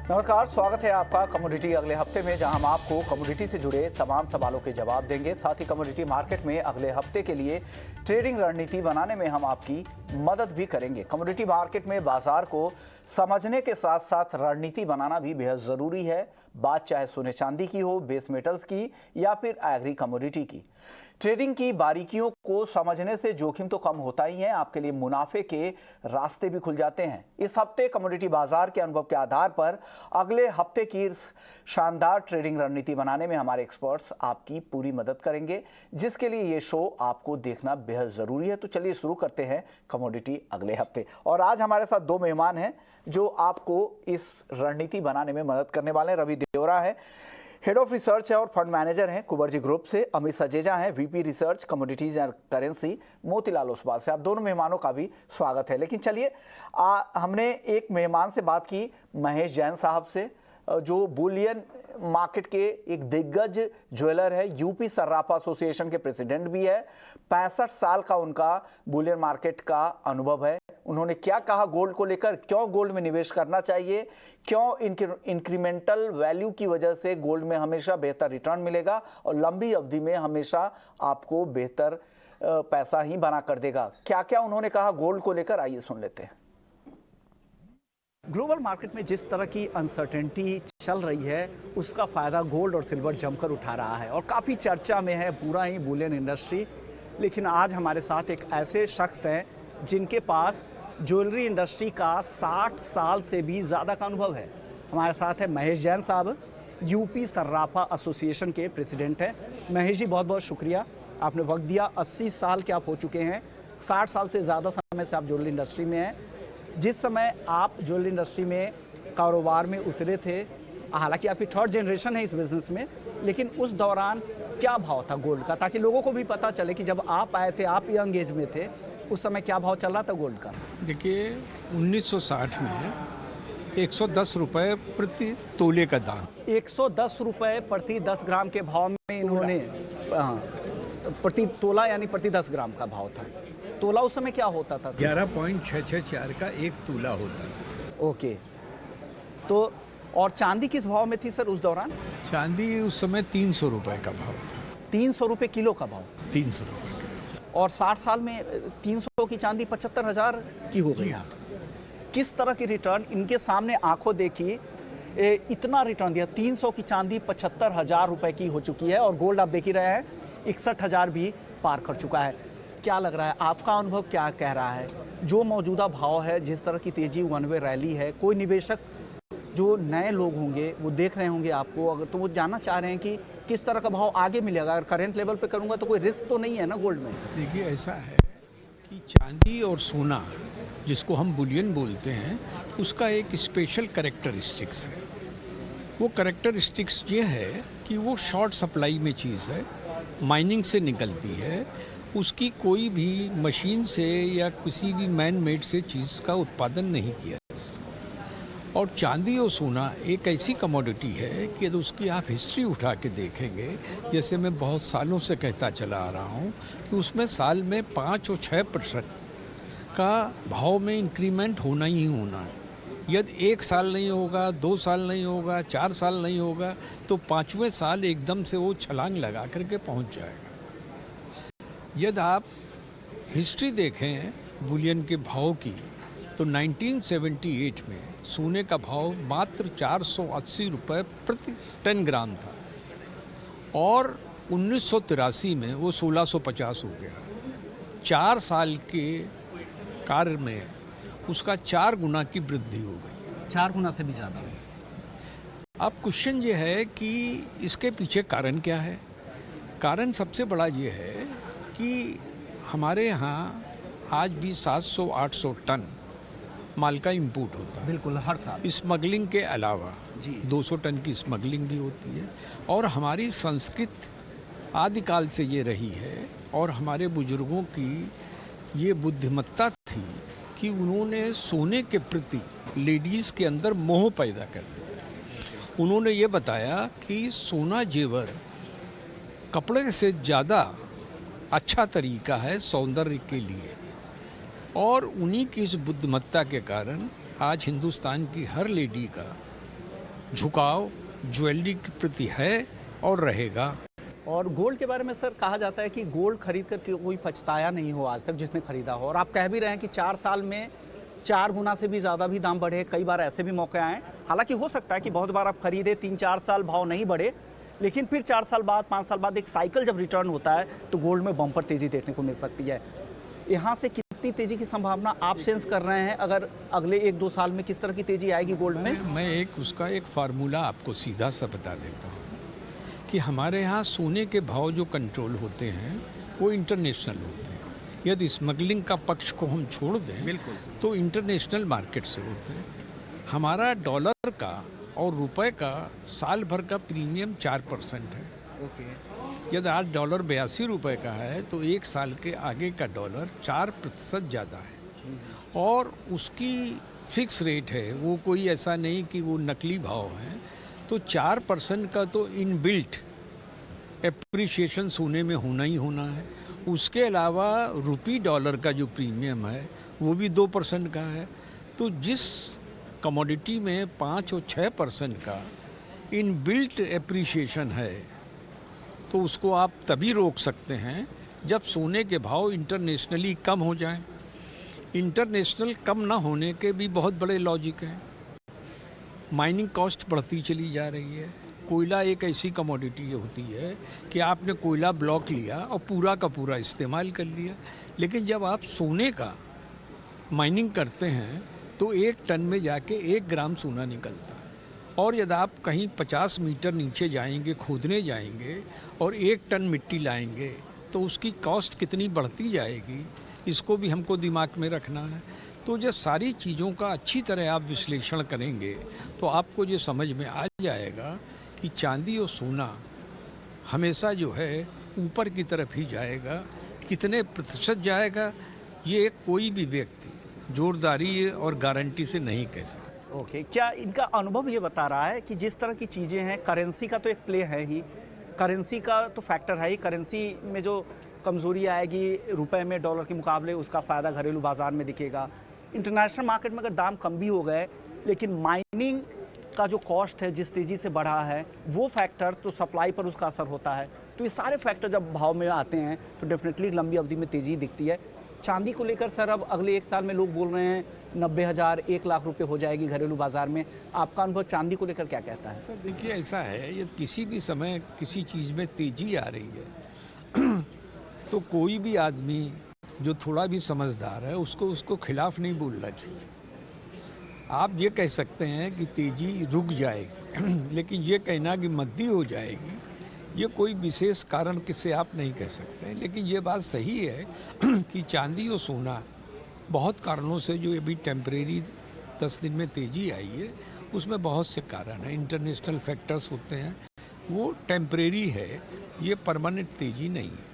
नमस्कार, स्वागत है आपका कमोडिटी अगले हफ्ते में, जहां हम आपको कमोडिटी से जुड़े तमाम सवालों के जवाब देंगे। साथ ही कमोडिटी मार्केट में अगले हफ्ते के लिए ट्रेडिंग रणनीति बनाने में हम आपकी मदद भी करेंगे। कमोडिटी मार्केट में बाजार को समझने के साथ साथ रणनीति बनाना भी बेहद जरूरी है। बात चाहे सोने चांदी की हो, बेस मेटल्स की या फिर एग्री कमोडिटी की। ट्रेडिंग की बारीकियों को समझने से जोखिम तो कम होता ही है, आपके लिए मुनाफे के रास्ते भी खुल जाते हैं। इस हफ्ते कमोडिटी बाजार के अनुभव के आधार पर अगले हफ्ते की शानदार ट्रेडिंग रणनीति बनाने में हमारे एक्सपर्ट्स आपकी पूरी मदद करेंगे, जिसके लिए ये शो आपको देखना बेहद जरूरी है। तो चलिए शुरू करते हैं कमोडिटी अगले हफ्ते। और आज हमारे साथ दो मेहमान हैं जो आपको इस रणनीति बनाने में मदद करने वाले हैं। रवि देवरा है, हेड ऑफ रिसर्च है और फंड मैनेजर हैं कुबर्जी ग्रुप से। अमित सजेजा हैं, VP research commodities and currency, Motilal Oswal से। आप दोनों मेहमानों का भी स्वागत है। लेकिन चलिए, हमने एक मेहमान से बात की, महेश जैन साहब से, जो बुलियन मार्केट के एक दिग्गज ज्वेलर है, यूपी सर्राफा एसोसिएशन के प्रेसिडेंट भी है। 65 साल का उनका बुलियन मार्केट का अनुभव है। उन्होंने क्या कहा गोल्ड को लेकर, क्यों गोल्ड में निवेश करना चाहिए, क्यों इंक्रीमेंटल वैल्यू की वजह से गोल्ड में हमेशा बेहतर रिटर्न मिलेगा और लंबी अवधि में हमेशा आपको बेहतर पैसा ही बना कर देगा। क्या क्या उन्होंने कहा गोल्ड को लेकर, आइए सुन लेते हैं। ग्लोबल मार्केट में जिस तरह की अनसर्टेनिटी चल रही है, उसका फायदा गोल्ड और सिल्वर जमकर उठा रहा है और काफ़ी चर्चा में है पूरा ही बुलियन इंडस्ट्री। लेकिन आज हमारे साथ एक ऐसे शख्स हैं जिनके पास ज्वेलरी इंडस्ट्री का 60 साल से भी ज़्यादा का अनुभव है। हमारे साथ है महेश जैन साहब, यूपी सर्राफा एसोसिएशन के प्रेसिडेंट हैं। महेश जी, बहुत बहुत शुक्रिया, आपने वक्त दिया। 80 साल के आप हो चुके हैं, 60 साल से ज़्यादा समय से आप ज्वेलरी इंडस्ट्री में हैं। जिस समय आप ज्वेलरी इंडस्ट्री में कारोबार में उतरे थे, हालांकि आपकी थर्ड जनरेशन है इस बिज़नेस में, लेकिन उस दौरान क्या भाव था गोल्ड का, ताकि लोगों को भी पता चले कि जब आप आए थे, आप यंग एज में थे, उस समय क्या भाव चल रहा था गोल्ड का? देखिए, 1960 में 110 रुपये प्रति तोले का दाम, 110 रुपये प्रति 10 ग्राम के भाव में इन्होंने, प्रति तोला यानी प्रति 10 ग्राम का भाव था। तोला उस समय क्या होता था? 11.664 का एक तोला होता था। ओके, तो और चांदी किस भाव में थी सर उस दौरान? चांदी उस समय 300 रुपये का भाव था। 300 रुपये किलो का भाव? 300 रुपये किलो। और 60 साल में 300 की चांदी 75,000 की हो गई। किस तरह की रिटर्न इनके सामने आंखों देखी, इतना रिटर्न दिया। 300 की चांदी 75,000 रुपये की हो चुकी है और गोल्ड आप देख ही रहे हैं 61,000 भी पार कर चुका है। क्या लग रहा है, आपका अनुभव क्या कह रहा है? जो मौजूदा भाव है, जिस तरह की तेजी वन वे रैली है, कोई निवेशक जो नए लोग होंगे वो देख रहे होंगे आपको, अगर तो वो जानना चाह रहे हैं कि किस तरह का भाव आगे मिलेगा। अगर करंट लेवल पे करूंगा तो कोई रिस्क तो नहीं है ना गोल्ड में? देखिए, ऐसा है कि चांदी और सोना, जिसको हम बुलियन बोलते हैं, उसका एक स्पेशल कैरेक्टरिस्टिक्स है। वो कैरेक्टरिस्टिक्स ये है कि वो शॉर्ट सप्लाई में चीज़ है, माइनिंग से निकलती है, उसकी कोई भी मशीन से या किसी भी मैन मेड से चीज़ का उत्पादन नहीं किया जा सकता। और चांदी और सोना एक ऐसी कमोडिटी है कि यदि उसकी आप हिस्ट्री उठा के देखेंगे, जैसे मैं बहुत सालों से कहता चला आ रहा हूँ कि उसमें साल में 5 और 6% का भाव में इंक्रीमेंट होना ही होना है। यदि 1 साल नहीं होगा, 2 साल नहीं होगा, 4 साल नहीं होगा, तो 5वें साल एकदम से वो छलांग लगा करके पहुँच जाएगा। यदि आप हिस्ट्री देखें बुलियन के भाव की, तो 1978 में सोने का भाव मात्र 480 रुपये प्रति 10 ग्राम था और 1983 में वो 1650 हो गया। 4 साल के कार्य में उसका 4 गुना की वृद्धि हो गई। 4 गुना से भी ज़्यादा। अब क्वेश्चन ये है कि इसके पीछे कारण क्या है? कारण सबसे बड़ा ये है कि हमारे यहाँ आज भी 700-800 टन माल का इंपोर्ट होता है। बिल्कुल, हर साल। स्मगलिंग के अलावा जी 200 टन की स्मगलिंग भी होती है। और हमारी संस्कृति आदिकाल से ये रही है और हमारे बुजुर्गों की ये बुद्धिमत्ता थी कि उन्होंने सोने के प्रति लेडीज़ के अंदर मोह पैदा कर दिया। उन्होंने ये बताया कि सोना जेवर कपड़े से ज़्यादा अच्छा तरीका है सौंदर्य के लिए, और उन्हीं की इस बुद्धिमत्ता के कारण आज हिंदुस्तान की हर लेडी का झुकाव ज्वेलरी के प्रति है और रहेगा। और गोल्ड के बारे में सर कहा जाता है कि गोल्ड खरीद कर कोई पछताया नहीं हो आज तक जिसने खरीदा हो, और आप कह भी रहे हैं कि 4 साल में 4 गुना से भी ज़्यादा भी दाम बढ़े, कई बार ऐसे भी मौके आए। हालांकि हो सकता है कि बहुत बार आप खरीदे 3-4 साल भाव नहीं बढ़े, लेकिन फिर 4 साल बाद 5 साल बाद एक साइकिल जब रिटर्न होता है तो गोल्ड में बम्पर तेज़ी देखने को मिल सकती है। यहाँ से कितनी तेज़ी की संभावना आप सेंस कर रहे हैं, अगर अगले 1-2 साल में किस तरह की तेज़ी आएगी गोल्ड में? मैं उसका एक फार्मूला आपको सीधा सा बता देता हूँ कि हमारे यहाँ सोने के भाव जो कंट्रोल होते हैं वो इंटरनेशनल होते हैं। यदि स्मगलिंग का पक्ष को हम छोड़ दें बिल्कुल, तो इंटरनेशनल मार्केट से होते हैं। हमारा डॉलर का और रुपए का साल भर का प्रीमियम 4% है। ओके। यदि आज डॉलर 82 रुपये का है तो एक साल के आगे का डॉलर 4% ज़्यादा है, और उसकी फिक्स रेट है, वो कोई ऐसा नहीं कि वो नकली भाव है। तो 4% का तो इनबिल्ट एप्रिसिएशन सोने में होना ही होना है। उसके अलावा रुपी डॉलर का जो प्रीमियम है वो भी 2% का है। तो जिस कमोडिटी में 5 और 6% का इनबिल्ट एप्रिसिएशन है तो उसको आप तभी रोक सकते हैं जब सोने के भाव इंटरनेशनली कम हो जाएं। इंटरनेशनल कम ना होने के भी बहुत बड़े लॉजिक हैं। माइनिंग कॉस्ट बढ़ती चली जा रही है। कोयला एक ऐसी कमोडिटी होती है कि आपने कोयला ब्लॉक लिया और पूरा का पूरा इस्तेमाल कर लिया, लेकिन जब आप सोने का माइनिंग करते हैं तो 1 टन में जाके 1 ग्राम सोना निकलता है। और यदि आप कहीं 50 मीटर नीचे जाएंगे, खोदने जाएंगे और 1 टन मिट्टी लाएंगे तो उसकी कॉस्ट कितनी बढ़ती जाएगी, इसको भी हमको दिमाग में रखना है। तो जब सारी चीज़ों का अच्छी तरह आप विश्लेषण करेंगे तो आपको ये समझ में आ जाएगा कि चांदी और सोना हमेशा जो है ऊपर की तरफ ही जाएगा। कितने प्रतिशत जाएगा ये कोई भी व्यक्ति जोरदारी और गारंटी से नहीं कह सकता। ओके, क्या इनका अनुभव ये बता रहा है कि जिस तरह की चीज़ें हैं, करेंसी का तो एक प्ले है ही, करेंसी का तो फैक्टर है ही, करेंसी में जो कमज़ोरी आएगी रुपए में डॉलर के मुकाबले उसका फ़ायदा घरेलू बाज़ार में दिखेगा। इंटरनेशनल मार्केट में अगर दाम कम भी हो गए, लेकिन माइनिंग का जो कॉस्ट है जिस तेज़ी से बढ़ा है वो फैक्टर तो सप्लाई पर उसका असर होता है। तो ये सारे फैक्टर जब भाव में आते हैं तो डेफिनेटली लंबी अवधि में तेज़ी दिखती है। चांदी को लेकर सर अब अगले 1 साल में लोग बोल रहे हैं 90,000 1 लाख रुपए हो जाएगी घरेलू बाज़ार में। आपका अनुभव चांदी को लेकर क्या कहता है? सर देखिए, ऐसा है, ये किसी भी समय किसी चीज़ में तेज़ी आ रही है तो कोई भी आदमी जो थोड़ा भी समझदार है उसको खिलाफ नहीं बोलना चाहिए। आप ये कह सकते हैं कि तेज़ी रुक जाएगी लेकिन ये कहना कि मद्दी हो जाएगी ये कोई विशेष कारण किससे आप नहीं कह सकते। लेकिन ये बात सही है कि चांदी और सोना बहुत कारणों से जो अभी टेम्परेरी 10 दिन में तेज़ी आई है उसमें बहुत से कारण हैं, इंटरनेशनल फैक्टर्स होते हैं, वो टेम्परेरी है, ये परमानेंट तेज़ी नहीं है।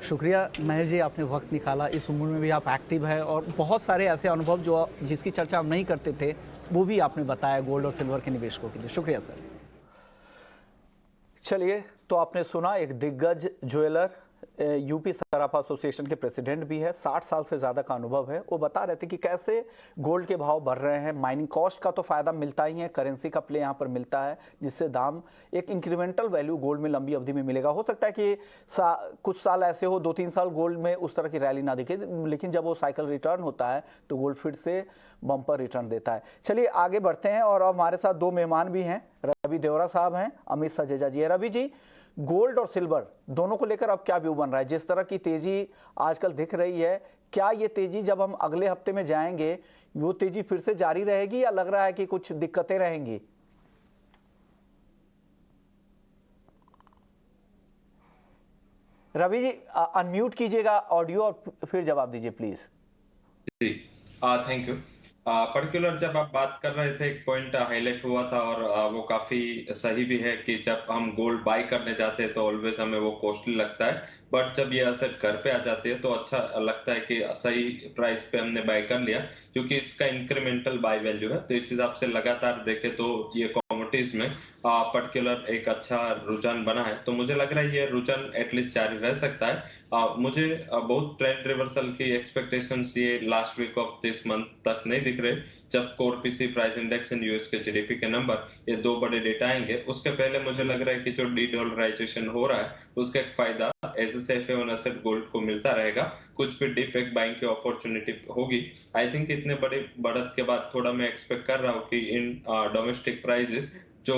शुक्रिया महेश जी, आपने वक्त निकाला। इस उम्र में भी आप एक्टिव है और बहुत सारे ऐसे अनुभव जो जिसकी चर्चा हम नहीं करते थे वो भी आपने बताया गोल्ड और सिल्वर के निवेशकों के लिए। शुक्रिया सर। चलिए, तो आपने सुना एक दिग्गज ज्वेलर, यूपी सराफा एसोसिएशन के प्रेसिडेंट भी है, 60 साल से ज़्यादा का अनुभव है। वो बता रहे थे कि कैसे गोल्ड के भाव बढ़ रहे हैं। माइनिंग कॉस्ट का तो फ़ायदा मिलता ही है, करेंसी का प्ले यहाँ पर मिलता है जिससे दाम एक इंक्रीमेंटल वैल्यू गोल्ड में लंबी अवधि में मिलेगा। हो सकता है कि कुछ साल ऐसे हो, 2-3 साल गोल्ड में उस तरह की रैली ना दिखे, लेकिन जब वो साइकिल रिटर्न होता है तो गोल्ड फिर से बम्पर रिटर्न देता है। चलिए आगे बढ़ते हैं और हमारे साथ 2 मेहमान भी हैं। रवि देवरा साहब हैं, अमित सजेजा जी है। रवि जी, गोल्ड और सिल्वर दोनों को लेकर अब क्या व्यू बन रहा है? जिस तरह की तेजी आजकल दिख रही है, क्या ये तेजी जब हम अगले हफ्ते में जाएंगे वो तेजी फिर से जारी रहेगी या लग रहा है कि कुछ दिक्कतें रहेंगी? रवि जी, अनम्यूट कीजिएगा ऑडियो और फिर जवाब दीजिए प्लीज। जी, थैंक यू। पर्टिकुलर जब आप बात कर रहे थे एक पॉइंट हाईलाइट हुआ था और वो काफी सही भी है कि जब हम गोल्ड बाय करने जाते हैं तो ऑलवेज हमें वो कॉस्टली लगता है, बट जब ये असेट घर पे आ जाती है तो अच्छा लगता है कि सही प्राइस पे हमने बाय कर लिया, क्योंकि इसका इंक्रीमेंटल बाय वैल्यू है। तो इस हिसाब से लगातार देखे तो ये कमोडिटी कमोडिटीज में पर्टिकुलर एक अच्छा रुझान बना है, तो मुझे लग रहा है ये रुझान एटलीस्ट जारी रह सकता है। मुझे बहुत ट्रेंड रिवर्सल की एक्सपेक्टेशंस ये last week of this month तक नहीं दिख रहे, जब core PC price index in US के जीडीपी के नंबर, ये दो बड़े डेटा आएंगे। उसके पहले मुझे लग रहा है कि जो डी-डॉलराइजेशन हो रहा है उसका एक फायदा as a safe haven asset gold को मिलता रहेगा। कुछ भी डीप एक बाइंग की अपॉर्चुनिटी होगी। आई थिंक इतने बड़ी बढ़त के बाद थोड़ा मैं एक्सपेक्ट कर रहा हूँ कि इन डोमेस्टिक प्राइसेस जो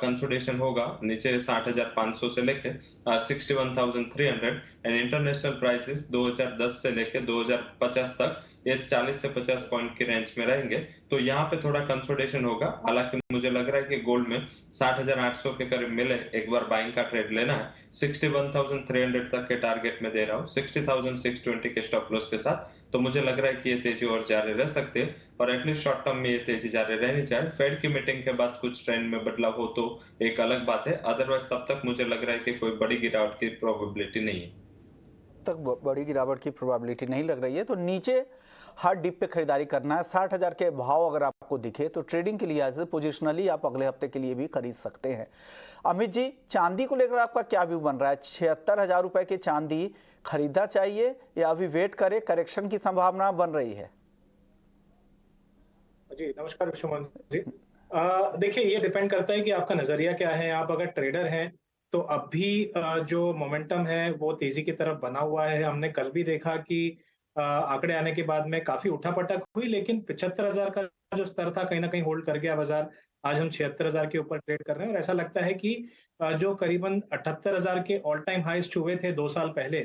कंसोलिडेशन होगा नीचे 60,500 से लेके 61,300 एंड इंटरनेशनल प्राइसेस 2010 से लेके 2050 तक ये 40 से 50 पॉइंट की रेंज में रहेंगे। तो यहाँ पे थोड़ा कंसोलिडेशन होगा। हालांकि मुझे लग रहा है कि गोल्ड में 60,800 के करीब मिले एक बार बाइंग का ट्रेड लेना है। 61,300 तक के टारगेट में दे रहा हूँ, 60,620 के स्टॉप लॉस के साथ। तो मुझे लग रहा है कि ये तेजी और जारी रह सकती है और एटलीस्ट शॉर्ट टर्म में ये तेजी जारी रहनी चाहिए। फेड की मीटिंग के बाद कुछ ट्रेंड में बदलाव हो तो एक अलग बात है, अदरवाइज तब तक मुझे लग रहा है कि कोई बड़ी गिरावट की प्रोबेबिलिटी नहीं है। तक बड़ी गिरावट की प्रोबेबिलिटी नहीं लग रही है, तो नीचे हार्ड डिप पे खरीदारी करना है। 60,000 के भाव अगर आपको दिखे तो ट्रेडिंग के लिहाज से पोजिशनली आप अगले हफ्ते के लिए भी खरीद सकते हैं। अमित जी, चांदी को लेकर आपका क्या व्यू बन रहा है? 76,000 रुपए की चांदी खरीदना चाहिए या अभी वेट करें? करेक्शन की संभावना बन रही है। जी नमस्कार विश्वमोहन जी। देखिए, ये डिपेंड करता है कि आपका नजरिया क्या है। आप अगर ट्रेडर हैं तो अब भी जो मोमेंटम है वो तेजी की तरफ बना हुआ है। हमने कल भी देखा कि आंकड़े आने के बाद में काफी उठापटक हुई, लेकिन 75,000 का जो स्तर था कहीं ना कहीं होल्ड कर गया बाजार। आज हम 76,000 के ऊपर ट्रेड कर रहे हैं और ऐसा लगता है कि जो करीबन 78,000 के ऑल टाइम हाईज छुए थे 2 साल पहले,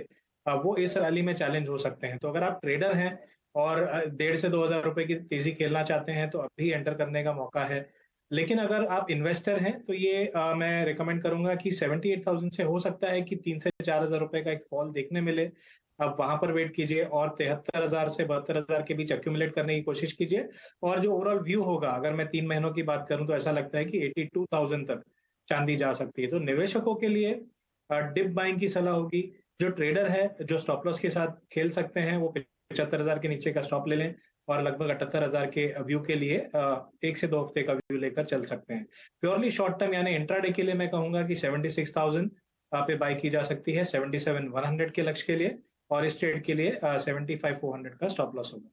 वो इस रैली में चैलेंज हो सकते हैं। तो अगर आप ट्रेडर हैं और 1,500 से 2,000 रुपए की तेजी खेलना चाहते हैं तो अभी एंटर करने का मौका है। लेकिन अगर आप इन्वेस्टर हैं तो ये मैं रिकमेंड करूंगा कि 78,000 से हो सकता है कि 3 से 4,000 रुपए का एक फॉल देखने मिले। अब वहां पर वेट कीजिए और 73,000 से 72,000 के बीच एक्यूमुलेट करने की कोशिश कीजिए। और जो ओवरऑल व्यू होगा, अगर मैं 3 महीनों की बात करूं तो ऐसा लगता है कि 82,000 तक चांदी जा सकती है। तो निवेशकों के लिए डिप बाइंग की सलाह होगी। जो ट्रेडर है, जो स्टॉप लॉस के साथ खेल सकते हैं, वो 75,000 के नीचे का स्टॉप ले लें और लगभग 78,000 के व्यू के लिए 1 से 2 हफ्ते का व्यू लेकर चल सकते हैं। प्योरली शॉर्ट टर्म यानी इंट्राडे के लिए मैं कहूंगा कि 76,000 पे बाय की जा सकती है, 77,100 के लक्ष्य के लिए, और इस ट्रेड के लिए 75,400 का स्टॉप लॉस होगा।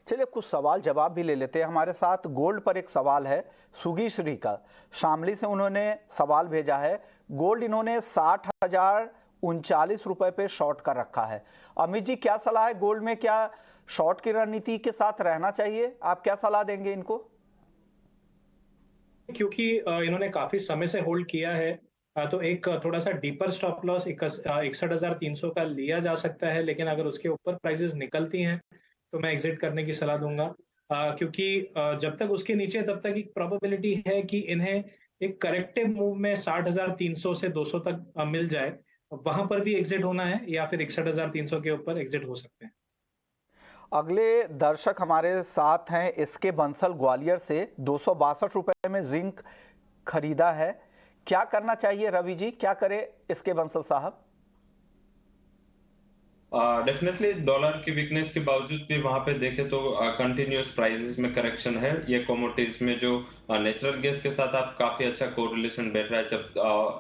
चलिए कुछ सवाल जवाब भी ले लेते हैं। हमारे साथ गोल्ड पर एक सवाल है सुगी श्री का, शामली से उन्होंने सवाल भेजा है। गोल्ड इन्होंने 60,039 रुपए पे शॉर्ट कर रखा है। अमित जी, क्या सलाह है गोल्ड में? क्या शॉर्ट की रणनीति के साथ रहना चाहिए? आप क्या सलाह देंगे इनको? क्योंकि इन्होंने काफी समय से होल्ड किया है, तो एक थोड़ा सा डीपर स्टॉप लॉस 61,300 का लिया जा सकता है। लेकिन अगर उसके ऊपर प्राइसेस निकलती हैं तो मैं एग्जिट करने की सलाह दूंगा, क्योंकि जब तक उसके नीचे तब तक एक प्रोबेबिलिटी है कि इन्हें एक करेक्टिव मूव में 60,300 से 200 तक मिल जाए। वहां पर भी एग्जिट होना है या फिर 61,300 के ऊपर एग्जिट हो सकते हैं। अगले दर्शक हमारे साथ हैं एसके बंसल ग्वालियर से। 262 रुपए में जिंक खरीदा है, क्या करना चाहिए? रवि जी, क्या करे एसके बंसल साहब? डेफिनेटली डॉलर की वीकनेस के बावजूद भी वहां पे देखे तो कंटिन्यूअस प्राइसेस में करेक्शन है। ये कमोडिटीज में जो नेचुरल गैस के साथ आप काफी अच्छा कोरिलेशन बैठ रहा है। जब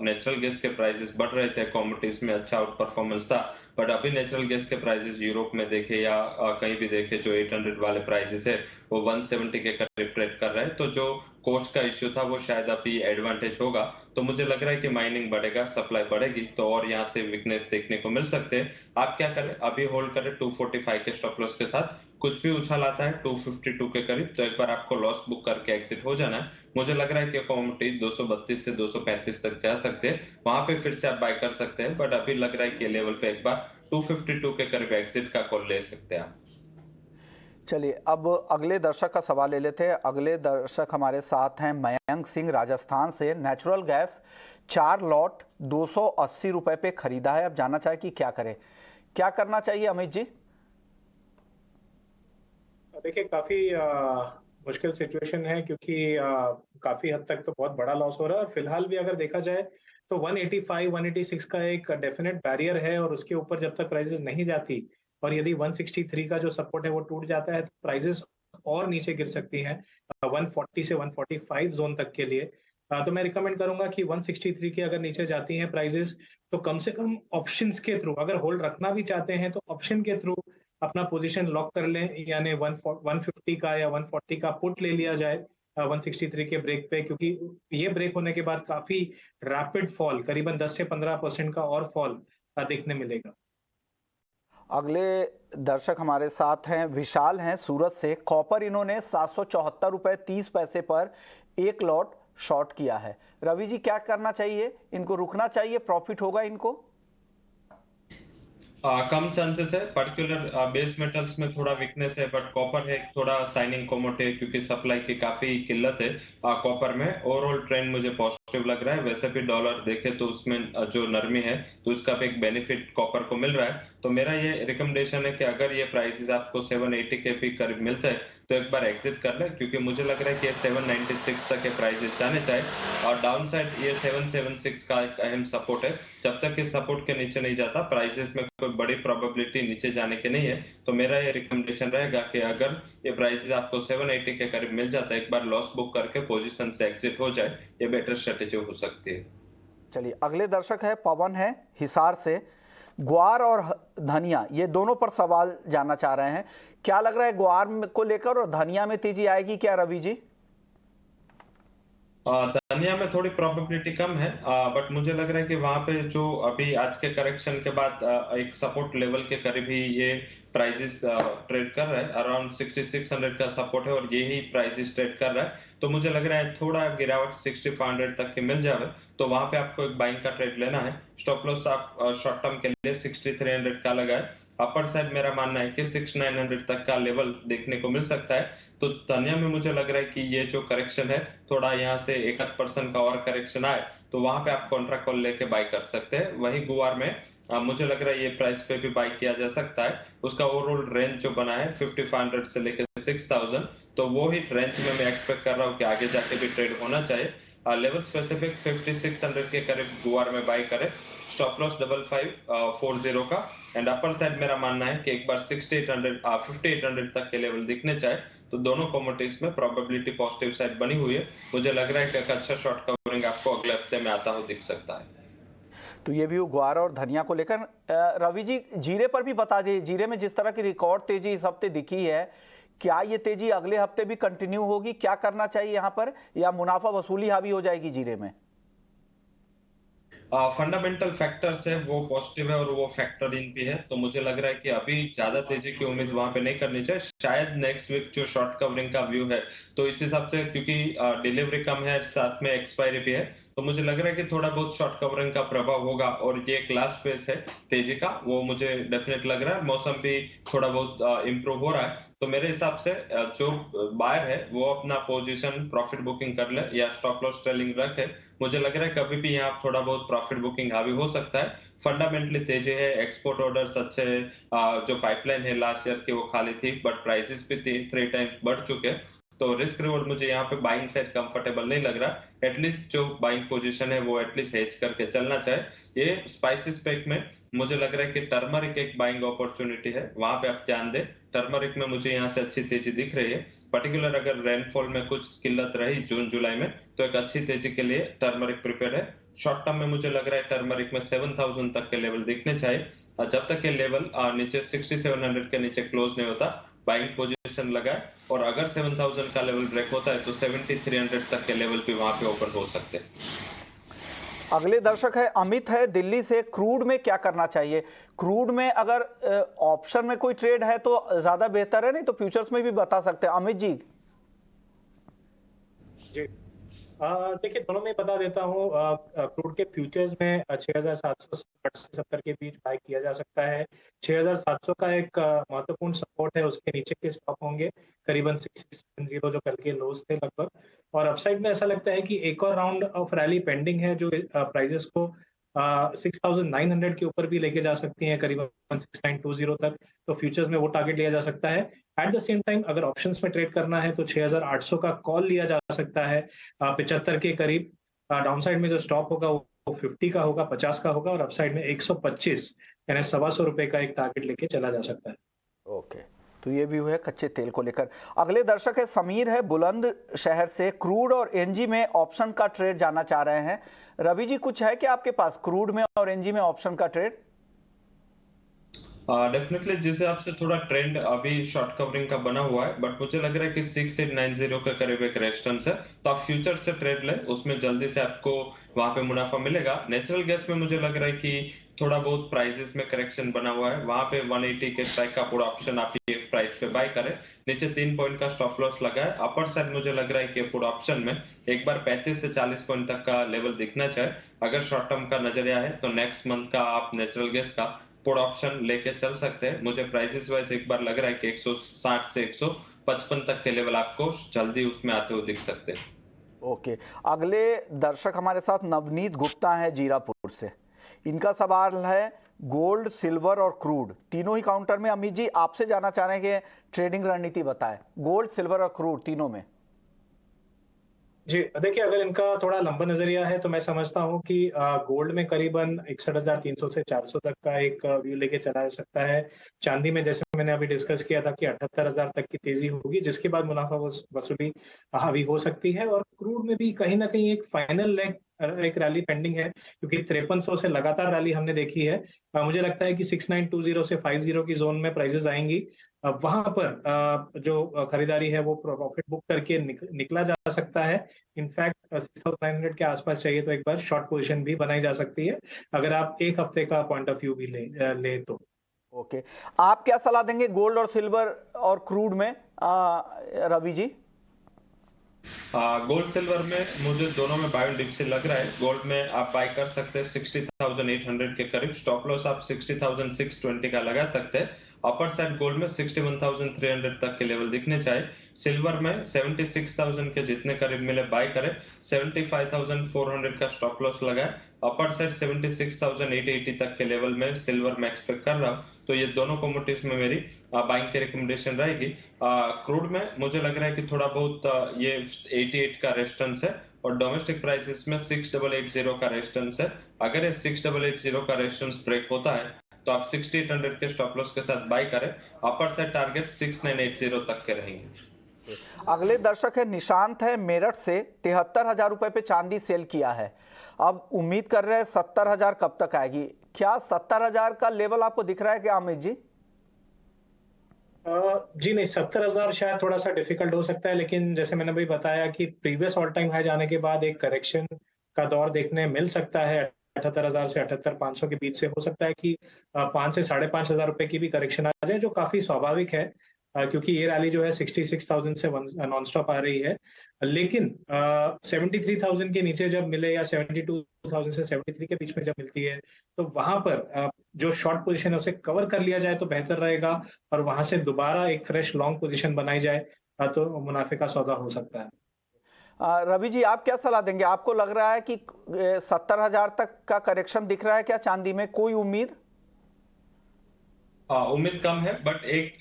नेचुरल गैस के प्राइसेस बढ़ रहे थे कमोडिटीज में अच्छा आउट परफॉर्मेंस था, बट अभी नेचुरल गैस के प्राइसेस यूरोप में देखे या कहीं भी देखे जो 800 वाले प्राइसेस है वो 170 के करीब ट्रेड कर रहे हैं। तो जो कॉस्ट का इश्यू था वो शायद अभी एडवांटेज होगा। तो मुझे लग रहा है कि माइनिंग बढ़ेगा, सप्लाई बढ़ेगी, तो और यहाँ से वीकनेस देखने को मिल सकते हैं। आप क्या करें, अभी होल्ड करें 245 के स्टॉप लॉस के साथ। कुछ भी उछाल आता है 252 के करीब तो एक बार आपको लॉस बुक करके एग्जिट हो जाना है। मुझे लग रहा है कि कमोडिटी 232 से 235 तक जा सकते हैं, वहां पे फिर से आप बाय कर सकते हैं। बट अभी लग रहा है कि लेवल पे एक बार 252 के करीब एग्जिट का कॉल ले सकते हैं आप। चलिए अब अगले दर्शक का सवाल ले लेते हैं। अगले दर्शक हमारे साथ हैं मयंक सिंह राजस्थान से। नेचुरल गैस 4 लॉट 280 रुपए पे खरीदा है, अब जानना चाहे कि क्या करें, क्या करना चाहिए अमित जी? देखिए, काफी मुश्किल सिचुएशन है, क्योंकि काफी हद तक तो बहुत बड़ा लॉस हो रहा है। और फिलहाल भी अगर देखा जाए तो 185 186 का एक डेफिनेट बैरियर है, और उसके ऊपर जब तक प्राइसेस नहीं जाती और यदि 163 का जो सपोर्ट है वो टूट जाता है तो प्राइसेस और नीचे गिर सकती हैं 140 से 145 जोन तक के लिए। तो मैं रिकमेंड करूंगा कि 163 के अगर नीचे जाती हैं प्राइजेस, तो कम से कम ऑप्शंस के थ्रू, अगर होल्ड रखना भी चाहते हैं तो ऑप्शन के थ्रू अपना पोजीशन लॉक कर लें, यानी 150 का या 140 का पुट ले लिया जाए 163 के ब्रेक पे, क्योंकि ये ब्रेक होने के बाद काफी रैपिड फॉल, करीबन 10 से 15% का और फॉल देखने मिलेगा। अगले दर्शक हमारे साथ हैं, विशाल हैं सूरत से। कॉपर इन्होंने 774 रुपए 30 पैसे पर एक लॉट शॉर्ट किया है। रवि जी, क्या करना चाहिए? इनको रुकना चाहिए? प्रॉफिट होगा इनको? कम चांसेस है। पर्टिकुलर बेस मेटल्स में थोड़ा वीकनेस है, बट कॉपर है थोड़ा साइनिंग कोमोटे है, क्योंकि सप्लाई की काफी किल्लत है कॉपर में। ओवरऑल ट्रेंड मुझे पॉजिटिव लग रहा है। वैसे भी डॉलर देखे तो उसमें जो नरमी है तो उसका भी एक बेनिफिट कॉपर को मिल रहा है। तो मेरा ये रिकमेंडेशन है कि अगर ये प्राइसेस आपको 780 के भी करीब मिलते हैं तो एक बार एग्जिट कर ले, क्योंकि मुझे लग रहा है कि ये 796 तक के प्राइसेस जाने चाहिए और डाउन साइड ये 776 का एक अहम सपोर्ट है। जब तक इस सपोर्ट के नीचे नहीं जाता, प्राइसेस में कोई बड़ी प्रोबेबिलिटी नीचे जाने की नहीं है। तो मेरा ये रिकमेंडेशन रहेगा कि अगर ये प्राइसेस आपको 780 के करीब मिल जाता है, एक बार लॉस बुक करके पोजीशन से एग्जिट हो जाए, ये बेटर स्ट्रेटेजी हो सकती है। चलिए, अगले दर्शक है पवन है हिसार से। ग्वार और धनिया, ये दोनों पर सवाल जानना चाह रहे हैं। क्या लग रहा है ग्वार को लेकर और धनिया में तेजी आएगी क्या रवि जी? धनिया में थोड़ी प्रोबेबिलिटी कम है, बट मुझे लग रहा है कि वहां पे जो अभी आज के करेक्शन के बाद एक सपोर्ट लेवल के करीब ही ये प्राइसेस ट्रेड कर रहा है। अराउंड 6600 का सपोर्ट है और यही प्राइसेस ट्रेड कर रहा है। तो मुझे लग रहा है थोड़ा गिरावट 6500 तक की मिल जाए तो वहां पे आपको एक बाइंग का ट्रेड लेना है। स्टॉप लॉस आप शॉर्ट टर्म के लिए 6300 का लगाए। अपर साइड मेरा मानना है कि 6900 तक का लेवल देखने को मिल सकता है। तो धनिया में मुझे लग रहा है कि ये जो करेक्शन है, थोड़ा यहाँ से 1% का और करेक्शन आए तो वहां पे आप कॉन्ट्रैक्ट कॉल लेके बाय कर सकते हैं। वही गुआर में मुझे लग रहा है ये प्राइस पे भी बाय किया जा सकता है। उसका ओवरऑल रेंज जो बना है 5500 से लेकर 6000, तो वो ही रेंज में मैं एक्सपेक्ट कर रहा हूँ कि आगे जाके भी ट्रेड होना चाहिए। लेवल स्पेसिफिक 5600 के करीब गुआर में बाय करें। स्टॉप लॉस 5540 का। एंड अपर साइड मेरा मानना है कि एक बार 5800 तक के लेवल दिखने चाहिए। तो दोनों कमोडिटीज में प्रोबेबिलिटी पॉजिटिव साइड बनी हुई है। मुझे लग रहा है कि एक अच्छा शॉर्ट कवरिंग आपको अगले हफ्ते में आता हुआ दिख सकता है। तो ये भी ग्वार और धनिया को लेकर। रवि जी, जीरे पर भी बता दीजिए, जीरे में जिस तरह की रिकॉर्ड तेजी इस हफ्ते दिखी है, क्या ये तेजी अगले हफ्ते भी कंटिन्यू होगी? क्या करना चाहिए यहाँ पर, या मुनाफा वसूली हावी हो जाएगी जीरे में? फंडामेंटल फैक्टर्स है वो पॉजिटिव है और वो फैक्टर इन भी है। तो मुझे लग रहा है कि अभी ज्यादा तेजी की उम्मीद वहां पे नहीं करनी चाहिए। शायद नेक्स्ट वीक जो शॉर्ट कवरिंग का व्यू है तो इस हिसाब से, क्योंकि डिलीवरी कम है साथ में एक्सपायरी भी है, तो मुझे लग रहा है कि थोड़ा बहुत शॉर्ट कवरिंग का प्रभाव होगा और ये एक लास्ट फेज है तेजी का, वो मुझे डेफिनेट लग रहा है। मौसम भी थोड़ा बहुत इंप्रूव हो रहा है। तो मेरे हिसाब से जो बायर है वो अपना पोजीशन प्रॉफिट बुकिंग कर ले या स्टॉप लॉस ट्रेलिंग रखे। मुझे लग रहा है कभी भी यहाँ थोड़ा बहुत प्रॉफिट बुकिंग हावी हो सकता है। फंडामेंटली तेजी है, एक्सपोर्ट ऑर्डर्स अच्छे है, जो पाइपलाइन है लास्ट ईयर की वो खाली थी, बट प्राइसेस भी 3 टाइम्स बढ़ चुके। तो रिस्क रिवॉर्ड मुझे यहाँ पे बाइंग साइड कंफर्टेबल नहीं लग रहा। एटलीस्ट जो बाइंग पोजीशन है वो एटलीस्ट हेज करके चलना चाहिए। ये स्पाइसेस पैक में मुझे लग रहा है कि टर्मरिक एक बाइंग अपॉर्चुनिटी है, वहां पे आप ध्यान दें। टर्मरिक में मुझे यहाँ से अच्छी तेजी दिख रही है। पर्टिकुलर अगर रेनफॉल में कुछ किल्लत रही जून जुलाई में तो एक अच्छी तेजी के लिए टर्मरिक प्रिपेयर है। शॉर्ट टर्म में मुझे लग रहा है टर्मरिक में 7000 तक के लेवल दिखने चाहिए। जब तक ये लेवल नीचे 6700 के नीचे क्लोज नहीं होता, बाइंग पोजीशन लगाए। और अगर 7000 का लेवल ब्रेक होता है तो 7300 तक के लेवल भी वहां पे ओपन हो सकते हैं। अगले दर्शक है अमित है दिल्ली से। क्रूड में क्या करना चाहिए? क्रूड में अगर ऑप्शन में कोई ट्रेड है तो ज्यादा बेहतर है, नहीं तो फ्यूचर्स में भी बता सकते हैं अमित जी। जी, देखिए दोनों में बता देता हूँ। क्रूड के फ्यूचर्स में 6770 के बीच बाय किया जा सकता है। 6700 का एक महत्वपूर्ण सपोर्ट है, उसके नीचे के स्टॉप होंगे करीबन 6670 जो कल के लोज थे लगभग। और अपसाइड में ऐसा लगता है कि एक और राउंड ऑफ रैली पेंडिंग है जो प्राइजेस को 6900 के ऊपर भी लेके जा सकती हैं, करीबन 6920 तक। तो फ्यूचर्स में वो टारगेट लिया जा सकता है। एट द सेम टाइम अगर ऑप्शंस में ट्रेड करना है तो 6800 का कॉल लिया जा सकता है 75 के करीब। डाउनसाइड में जो स्टॉप होगा वो 50 का होगा, 50 का होगा, और अपसाइड में 125 यानी 125 रुपए का एक टारगेट लेके चला जा सकता है। ओके। तो ये भी हुए कच्चे तेल को लेकर। अगले दर्शक है समीर है बुलंद शहर से, क्रूड और एनजी में ऑप्शन का ट्रेड जानना चाह रहे हैं। रवि जी कुछ है क्या आपके पास क्रूड में और एनजी में ऑप्शन का ट्रेड? डेफिनेटली जिस हिसाब से थोड़ा ट्रेंड अभी शॉर्ट कवरिंग का बना हुआ है, बट मुझे लग रहा है कि 6890 के करीब एक रेजिस्टेंस है, तो आप फ्यूचर से ट्रेड लें, उसमें जल्दी से आपको वहां पे मुनाफा मिलेगा। नेचुरल गैस में मुझे लग रहा है कि थोड़ा बहुत प्राइसेस में करेक्शन बना हुआ है, वहां पे 180 के स्ट्राइक का पूरा ऑप्शन आप ये प्राइस पे बाय करें। नीचे 3 पॉइंट का स्टॉप लॉस लगा है। अपर साइड मुझे लग रहा है कि पूरा ऑप्शन में एक बार 35 से 40 पॉइंट तक का लेवल दिखना चाहिए। अगर शॉर्ट टर्म का नजरिया है तो नेक्स्ट मंथ का आप नेचुरल गैस का पुट ऑप्शन लेके चल सकते हैं। मुझे प्राइसेस वाइज एक बार लग रहा है कि 160 से 155 तक के लेवल आपको जल्दी उसमें आते हुए दिख सकते हैं। ओके, अगले दर्शक हमारे साथ नवनीत गुप्ता है जीरापुर से। इनका सवाल है गोल्ड, सिल्वर और क्रूड तीनों ही काउंटर में। अमित जी आपसे जानना चाह रहे हैं कि ट्रेडिंग रणनीति बताएं गोल्ड, सिल्वर और क्रूड तीनों में। जी देखिए, अगर इनका थोड़ा लंबा नजरिया है तो मैं समझता हूँ कि गोल्ड में करीबन 61,300 से 400 तक का एक व्यू लेके चला जा सकता है। चांदी में जैसे मैंने अभी डिस्कस किया था कि 78,000 तक की तेजी होगी, जिसके बाद मुनाफा वसूली हावी हो सकती है। और क्रूड में भी कहीं ना कहीं एक फाइनल लेग एक रैली पेंडिंग है, क्योंकि 5300 से लगातार रैली हमने देखी है। मुझे लगता है कि 6920 से 50 की जोन में प्राइसेस आएंगी। वहां पर जो खरीदारी है वो प्रॉफिट बुक करके निकला जा सकता है। इनफैक्ट 6900 के आसपास चाहिए तो एक बार शॉर्ट पोजीशन भी बनाई जा सकती है, अगर आप एक हफ्ते का पॉइंट ऑफ व्यू भी ले तो। ओके, आप क्या सलाह देंगे गोल्ड और सिल्वर और क्रूड में रवि जी? गोल्ड सिल्वर में मुझे दोनों में बाय डिप से लग रहा है। गोल्ड में आप बाय कर सकते हैं 60,800 के करीब, स्टॉप लॉस आप 60,620 का लगा सकते हैं। अपर साइड गोल्ड में 61,300 तक के लेवल दिखने चाहिए। सिल्वर में 76,000 के जितने करीब मिले बाय करें, 75,400 का स्टॉप लॉस लगाए। अपर साइड 76,880 तक के लेवल में सिल्वर में एक्सपेक्ट कर रहा हूँ। तो ये दोनों कमोडिटीज में मेरी बाइंग की रिकमेंडेशन रहेगी। क्रूड में मुझे लग रहा है कि थोड़ा बहुत ये 88 का रेजिस्टेंस है और डोमेस्टिक प्राइसेस में 6880 का रेजिस्टेंस है। अगर ये 6880 का रेजिस्टेंस ब्रेक होता है तो आप 6800 के स्टॉप लॉस के साथ बाय करें। अपर साइड टारगेट 6980 तक के रहेंगे। अगले दर्शक है निशांत है मेरठ से, 73,000 रुपए पे चांदी सेल किया है। अब उम्मीद कर रहे हैं 70,000 कब तक आएगी? क्या 70,000 का लेवल आपको दिख रहा है क्या अमित जी? जी नहीं, 70,000 शायद थोड़ा सा डिफिकल्ट हो सकता है, लेकिन जैसे मैंने भी बताया कि प्रीवियस ऑल टाइम हाई जाने के बाद एक करेक्शन का दौर देखने मिल सकता है। 78,000 से 78,500 के बीच से हो सकता है कि 5 से 5,500 रुपए की भी करेक्शन आ जाए, जो काफी स्वाभाविक है, क्योंकि ये रैली जो है 66,000 से नॉन स्टॉप आ रही है। लेकिन 73,000 के नीचे जब मिले या 72,000 से 73 के बीच में जब मिलती है, तो वहां पर जो शॉर्ट पोजीशन है उसे कवर कर लिया जाए तो बेहतर रहेगा, और वहां से दोबारा एक फ्रेश लॉन्ग पोजीशन बनाई जाए तो मुनाफे का सौदा हो सकता है। रवि जी आप क्या सलाह देंगे? आपको लग रहा है कि 70,000 तक का करेक्शन दिख रहा है क्या चांदी में? कोई उम्मीद? उम्मीद कम है, बट एक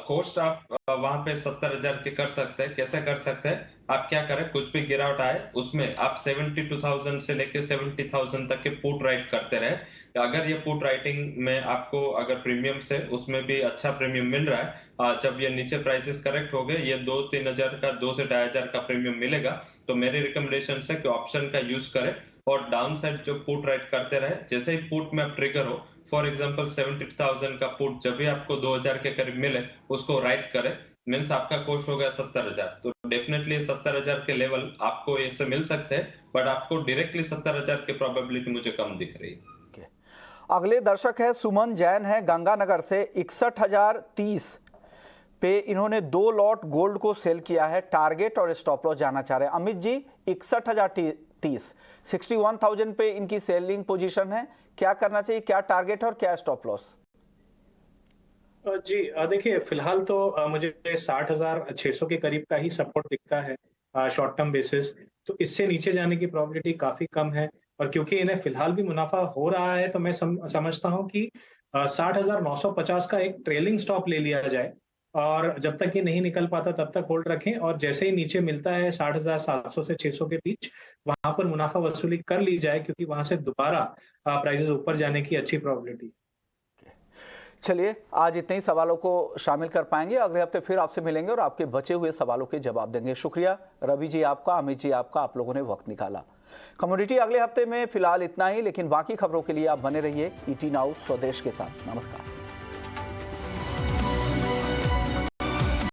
कोस्ट आप वहां पे 70,000 के कर सकते हैं। कैसे कर सकते हैं? आप क्या करें, कुछ भी गिरावट आए उसमें आप 72,000 से लेके 70,000 तक के पुट राइट करते रहे। अगर ये पुट राइटिंग में आपको अगर प्रीमियम से उसमें भी अच्छा प्रीमियम मिल रहा है, जब ये नीचे प्राइसेस करेक्ट हो गए, ये 2-3 हजार का 2 से 2,500 का प्रीमियम मिलेगा, तो मेरी रिकमेंडेशन है कि ऑप्शन का यूज करें और डाउन साइड जो पुट राइट करते रहे। जैसे ही पुट में आप ट्रिगर हो, फॉर एग्जांपल 70,000 का पुट जब भी आपको 2,000 के करीब मिले उसको राइट करें, मीन्स आपका कॉस्ट हो गया 70,000। तो डेफिनेटली 70,000 के लेवल आपको ऐसे मिल सकते हैं, बट आपको डायरेक्टली 70,000 की प्रोबेबिलिटी मुझे कम दिख रही है। अगले दर्शक है सुमन जैन है गंगानगर से, 61,030 पे इन्होंने 2 लॉट गोल्ड को सेल किया है। टारगेट और स्टॉप लॉस जानना चाह रहे हैं अमित जी। 61,030, 61,000 पे इनकी सेलिंग पोजीशन है, क्या करना चाहिए, क्या टारगेट और क्या स्टॉप लॉस? जी देखिए, फिलहाल तो मुझे 60,600 के करीब का ही सपोर्ट दिखता है शॉर्ट टर्म बेसिस। तो इससे नीचे जाने की प्रोबेबिलिटी काफी कम है, और क्योंकि इन्हें फिलहाल भी मुनाफा हो रहा है तो मैं समझता हूं कि 60,950 का एक ट्रेलिंग स्टॉप ले लिया जाए, और जब तक ये नहीं निकल पाता तब तक होल्ड रखें, और जैसे ही नीचे मिलता है 60,700 से 600 के बीच, वहां पर मुनाफा वसूली कर ली जाए, क्योंकि वहां से दोबारा प्राइसेस ऊपर जाने की अच्छी प्रोबेबिलिटी। चलिए, आज इतने ही सवालों को शामिल कर पाएंगे। अगले हफ्ते फिर आपसे मिलेंगे और आपके बचे हुए सवालों के जवाब देंगे। शुक्रिया रवि जी आपका, अमित जी आपका, आप लोगों ने वक्त निकाला। कमोडिटी अगले हफ्ते में फिलहाल इतना ही, लेकिन बाकी खबरों के लिए आप बने रहिए ET नाउ स्वदेश के साथ। नमस्कार।